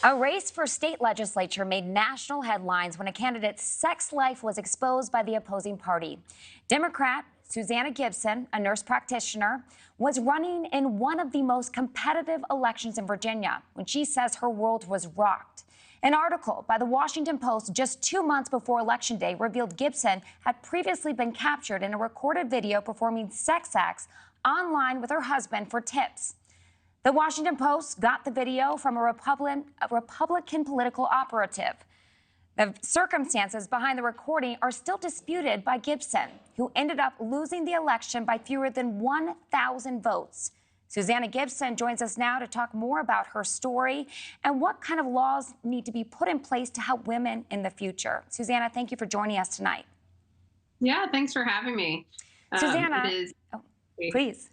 A race for state legislature made national headlines when a candidate's sex life was exposed by the opposing party. Democrat Susanna Gibson, a nurse practitioner, was running in one of the most competitive elections in Virginia when she says her world was rocked. An article by the Washington Post just 2 months before Election Day revealed Gibson had previously been captured in a recorded video performing sex acts online with her husband for tips. The Washington Post got the video from a Republican political operative. The circumstances behind the recording are still disputed by Gibson, who ended up losing the election by fewer than 1,000 votes. Susanna Gibson joins us now to talk more about her story and what kind of laws need to be put in place to help women in the future. Susanna, thank you for joining us tonight. Yeah, thanks for having me. Susanna, please.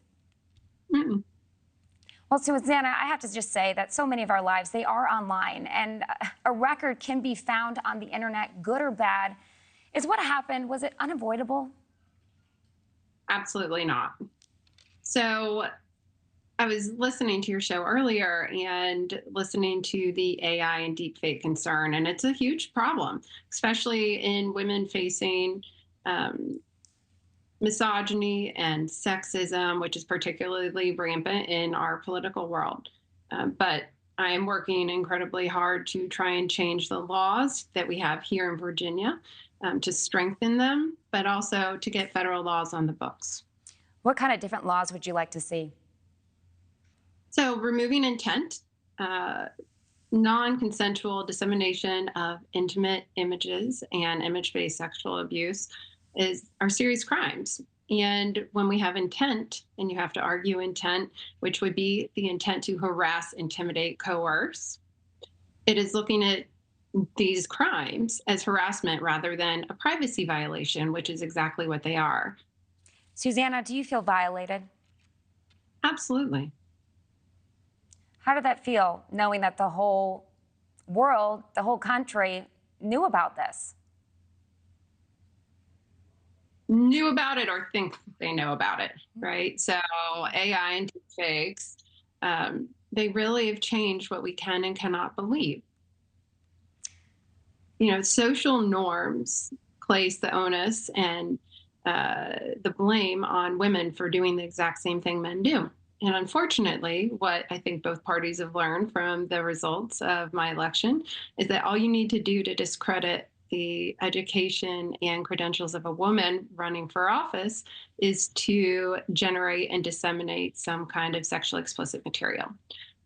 Well, Susanna, I have to just say that so many of our lives, they are online, and a record can be found on the internet, good or bad. Is what happened, was it unavoidable? Absolutely not. So I was listening to your show earlier and listening to the AI and deepfake concern, and it's a huge problem, especially in women facing misogyny and sexism, which is particularly rampant in our political world. But I am working incredibly hard to try and change the laws that we have here in Virginia to strengthen them, but also to get federal laws on the books. What kind of different laws would you like to see? So removing intent, non-consensual dissemination of intimate images and image-based sexual abuse are serious crimes. And when we have intent, and you have to argue intent, which would be the intent to harass, intimidate, coerce, it is looking at these crimes as harassment rather than a privacy violation, which is exactly what they are. Susanna, do you feel violated? Absolutely. How did that feel, knowing that the whole world, the whole country knew about this? Knew about it or think they know about it, right? So AI and deepfakes, they really have changed what we can and cannot believe. You know, social norms place the onus and the blame on women for doing the exact same thing men do. And unfortunately, what I think both parties have learned from the results of my election is that all you need to do to discredit the education and credentials of a woman running for office is to generate and disseminate some kind of sexually explicit material.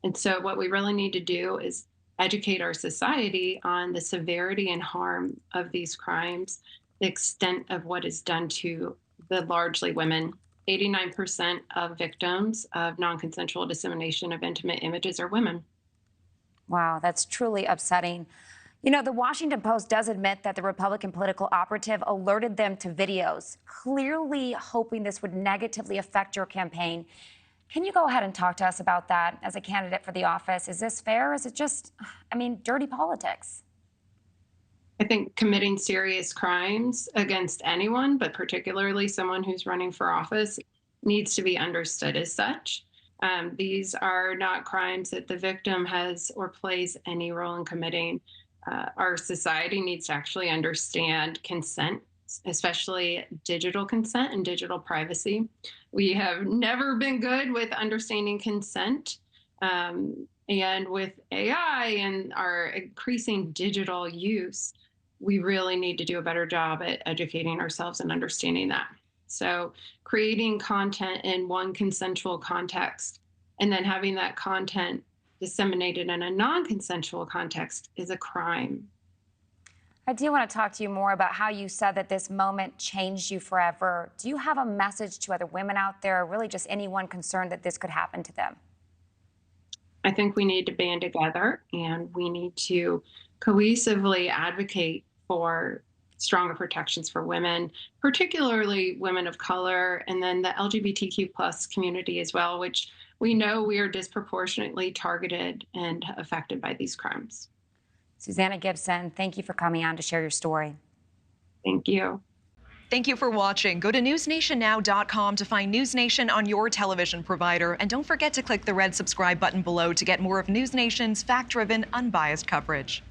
And so what we really need to do is educate our society on the severity and harm of these crimes, the extent of what is done to the largely women. 89% of victims of non-consensual dissemination of intimate images are women. Wow, that's truly upsetting. You know, the Washington Post does admit that the Republican political operative alerted them to videos, clearly hoping this would negatively affect your campaign. Can you go ahead and talk to us about that as a candidate for the office? Is this fair? Is it just, dirty politics? I think committing serious crimes against anyone, but particularly someone who's running for office, needs to be understood as such. These are not crimes that the victim has or plays any role in committing. Our society needs to actually understand consent, especially digital consent and digital privacy. We have never been good with understanding consent. And with AI and our increasing digital use, we really need to do a better job at educating ourselves and understanding that. So creating content in one consensual context and then having that content disseminated in a non-consensual context is a crime. I do want to talk to you more about how you said that this moment changed you forever. Do you have a message to other women out there, or really just anyone concerned that this could happen to them? I think we need to band together and we need to cohesively advocate for stronger protections for women, particularly women of color, and then the LGBTQ plus community as well, which we know we are disproportionately targeted and affected by these crimes. Susanna Gibson, thank you for coming on to share your story. Thank you. Thank you for watching. Go to newsnationnow.com to find News Nation on your television provider. And don't forget to click the red subscribe button below to get more of News Nation's fact-driven, unbiased coverage.